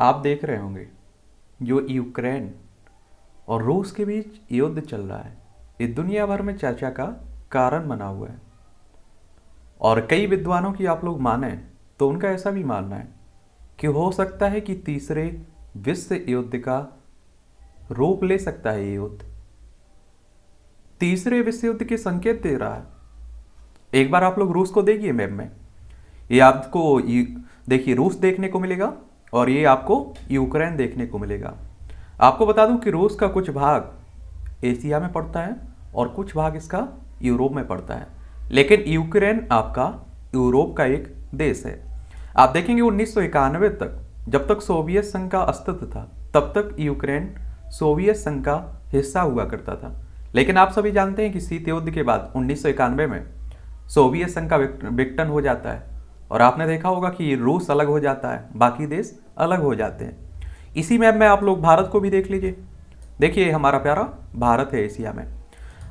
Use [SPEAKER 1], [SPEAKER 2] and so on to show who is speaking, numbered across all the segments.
[SPEAKER 1] आप देख रहे होंगे जो यूक्रेन और रूस के बीच युद्ध चल रहा है, ये दुनिया भर में चर्चा का कारण बना हुआ है। और कई विद्वानों की आप लोग माने तो उनका ऐसा भी मानना है कि हो सकता है कि तीसरे विश्व युद्ध का रूप ले सकता है ये युद्ध। तीसरे विश्व युद्ध के संकेत दे रहा है। एक बार आप लोग रूस को देखिए मैप में, ये आपको देखिए रूस देखने को मिलेगा और ये आपको यूक्रेन देखने को मिलेगा। आपको बता दूं कि रूस का कुछ भाग एशिया में पड़ता है और कुछ भाग इसका यूरोप में पड़ता है, लेकिन यूक्रेन आपका यूरोप का एक देश है। आप देखेंगे 1991 तक, जब तक सोवियत संघ का अस्तित्व था, तब तक यूक्रेन सोवियत संघ का हिस्सा हुआ करता था। लेकिन आप सभी जानते हैं कि शीत युद्ध के बाद 1991 में सोवियत संघ का विघटन हो जाता है और आपने देखा होगा कि रूस अलग हो जाता है, बाकी देश अलग हो जाते हैं। इसी मैप में आप लोग भारत को भी देख लीजिए। देखिए हमारा प्यारा भारत है एशिया में।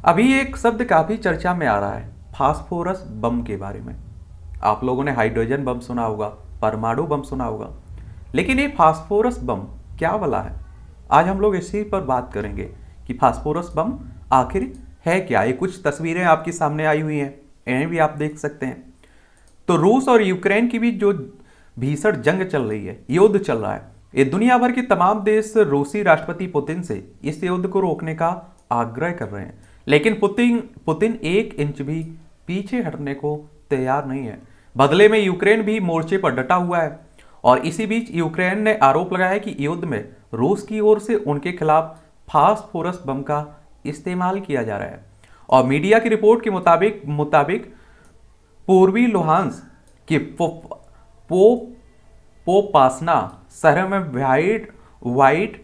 [SPEAKER 1] अभी एक शब्द काफ़ी चर्चा में आ रहा है, फास्फोरस बम के बारे में। आप लोगों ने हाइड्रोजन बम सुना होगा, परमाणु बम सुना होगा, लेकिन ये फास्फोरस बम क्या वाला है? आज हम लोग इसी पर बात करेंगे कि फास्फोरस बम आखिर है क्या। ये कुछ तस्वीरें आपके सामने आई हुई हैं, इन्हें भी आप देख सकते हैं। तो रूस और यूक्रेन के बीच जो भीषण जंग चल रही है, युद्ध चल रहा है, ये दुनिया भर के तमाम देश रूसी राष्ट्रपति पुतिन से इस युद्ध को रोकने का आग्रह कर रहे हैं। लेकिन पुतिन 1 इंच भी पीछे हटने को तैयार नहीं है। बदले में यूक्रेन भी मोर्चे पर डटा हुआ है और इसी बीच यूक्रेन ने आरोप लगाया है कि युद्ध में रूस की ओर से उनके खिलाफ फास्फोरस बम का इस्तेमाल किया जा रहा है। और मीडिया की रिपोर्ट के मुताबिक पूर्वी लुहांस के पोपासना शहर में वाइट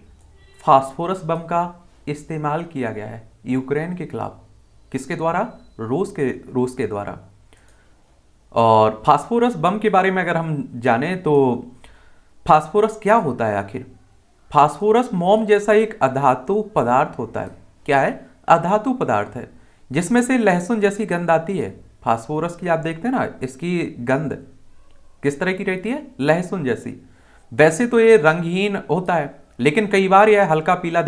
[SPEAKER 1] फास्फोरस बम का इस्तेमाल किया गया है यूक्रेन के खिलाफ। किसके द्वारा? रूस के द्वारा। और फास्फोरस बम के बारे में अगर हम जानें तो फास्फोरस क्या होता है आखिर? फास्फोरस मोम जैसा एक अधातु पदार्थ होता है। क्या है? अधातु पदार्थ है जिसमें से लहसुन जैसी गंध आती है। फास्फोरस की आप देखते हैं ना, इसकी गंध किस तरह की रहती है? लहसुन जैसी। वैसे तो ये रंगहीन होता है, लेकिन कई बार यह हल्का पीला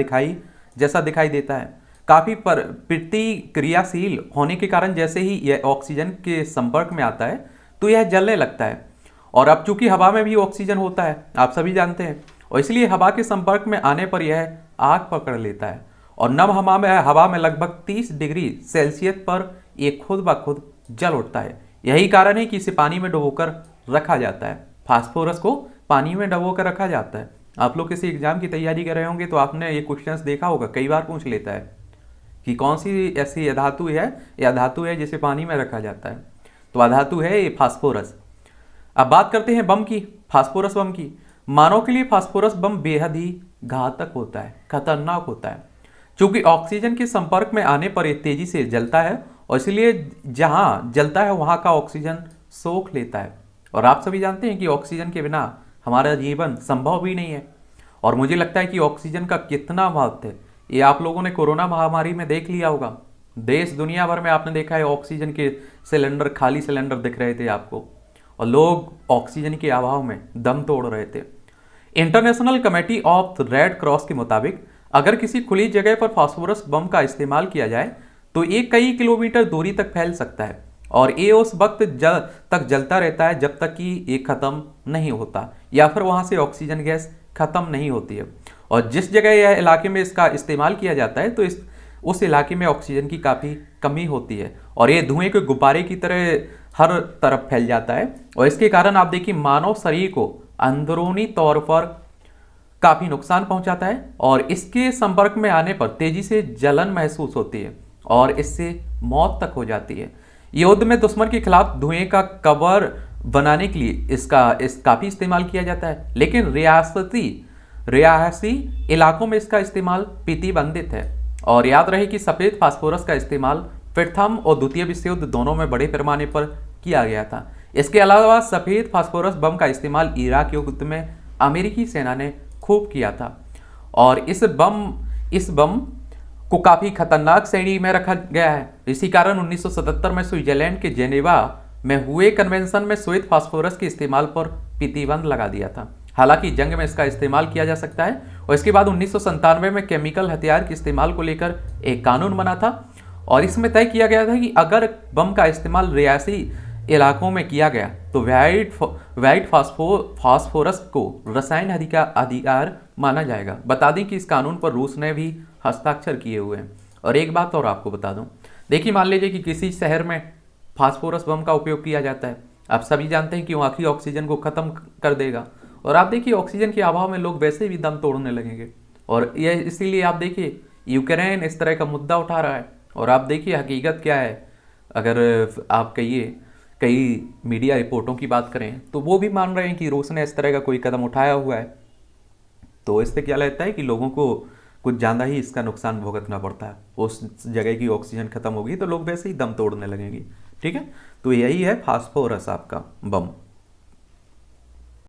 [SPEAKER 1] जैसा दिखाई देता है। काफी प्रतिक्रियाशील होने के कारण जैसे ही यह ऑक्सीजन के संपर्क में आता है तो यह जलने लगता है। और अब चूंकि हवा में भी ऑक्सीजन होता है, आप सभी जानते हैं, और इसलिए हवा के संपर्क में आने पर यह आग पकड़ लेता है और नम हवा में लगभग 30 डिग्री सेल्सियस पर यह खुद ब खुद जल उठता है। यही कारण है कि इसे पानी में डुबोकर रखा जाता है। फास्फोरस को पानी में डुबोकर रखा जाता है। आप लोग किसी एग्जाम की तैयारी कर रहे होंगे तो आपने ये क्वेश्चंस देखा होगा, कई बार पूछ लेता है कि कौन सी ऐसी अधातु है या धातु है जिसे पानी में रखा जाता है। तो अधातु है ये फास्फोरस। अब बात करते हैं बम की, फास्फोरस बम की। मानव के लिए फास्फोरस बम बेहद ही घातक होता है, खतरनाक होता है, क्योंकि ऑक्सीजन के संपर्क में आने पर यह तेजी से जलता है और इसलिए जहां जलता है वहां का ऑक्सीजन सोख लेता है। और आप सभी जानते हैं कि ऑक्सीजन के बिना हमारा जीवन संभव भी नहीं है। और मुझे लगता है कि ऑक्सीजन का कितना महत्व है ये आप लोगों ने कोरोना महामारी में देख लिया होगा। देश दुनिया भर में आपने देखा है ऑक्सीजन के सिलेंडर, खाली सिलेंडर दिख रहे थे आपको, और लोग ऑक्सीजन के अभाव में दम तोड़ रहे थे। International committee of red cross के मुताबिक अगर किसी खुली जगह पर फास्फोरस बम का इस्तेमाल किया जाए तो ये कई किलोमीटर दूरी तक फैल सकता है और ये उस वक्त तक जलता रहता है जब तक कि ये खत्म नहीं होता या फिर वहां से ऑक्सीजन गैस खत्म नहीं होती है। और जिस जगह यह इलाके में इसका इस्तेमाल किया जाता है तो उस इलाके में ऑक्सीजन की काफ़ी कमी होती है और ये धुएं के गुब्बारे की तरह हर तरफ फैल जाता है। और इसके कारण आप देखिए मानव शरीर को अंदरूनी तौर पर काफ़ी नुकसान पहुंचाता है और इसके संपर्क में आने पर तेजी से जलन महसूस होती है और इससे मौत तक हो जाती है। युद्ध में दुश्मन के खिलाफ धुएं का कवर बनाने के लिए इसका काफ़ी इस्तेमाल किया जाता है, लेकिन रियासी इलाकों में इसका इस्तेमाल प्रतिबंधित है। और याद रहे कि सफ़ेद फास्फोरस का इस्तेमाल प्रथम और द्वितीय विश्व युद्ध दोनों में बड़े पैमाने पर किया गया था। इसके अलावा सफ़ेद फास्फोरस बम का इस्तेमाल इराक युद्ध में अमेरिकी सेना ने खूब किया था और इस बम को काफ़ी खतरनाक श्रेणी में रखा गया है। इसी कारण 1977 में स्विट्जरलैंड के जेनेवा में हुए कन्वेंशन में श्वेत फास्फोरस के इस्तेमाल पर प्रतिबंध लगा दिया था। हालांकि जंग में इसका इस्तेमाल किया जा सकता है। और इसके बाद 1997 में केमिकल हथियार के इस्तेमाल को लेकर एक कानून बना था और इसमें तय किया गया था कि अगर बम का इस्तेमाल रियासी इलाकों में किया गया तो वाइट फास्फोरस को रसायन अधिकार माना जाएगा। बता दें कि इस कानून पर रूस ने भी हस्ताक्षर किए हुए हैं। और एक बात और आपको बता दूं, देखिए मान लीजिए कि किसी शहर में फास्फोरस बम का उपयोग किया जाता है। आप सभी जानते हैं कि वहाँ की ऑक्सीजन को ख़त्म कर देगा और आप देखिए ऑक्सीजन के अभाव में लोग वैसे भी दम तोड़ने लगेंगे। और यह इसीलिए आप देखिए यूक्रेन इस तरह का मुद्दा उठा रहा है। और आप देखिए हकीकत क्या है, अगर आप कहिए कई मीडिया रिपोर्टों की बात करें तो वो भी मान रहे हैं कि रूस ने इस तरह का कोई कदम उठाया हुआ है। तो इससे क्या लगता है कि लोगों को कुछ ज़्यादा ही इसका नुकसान भुगतना पड़ता है। उस जगह की ऑक्सीजन खत्म होगी तो लोग वैसे ही दम तोड़ने लगेंगे। ठीक है, तो यही है फास्फोरस आपका बम।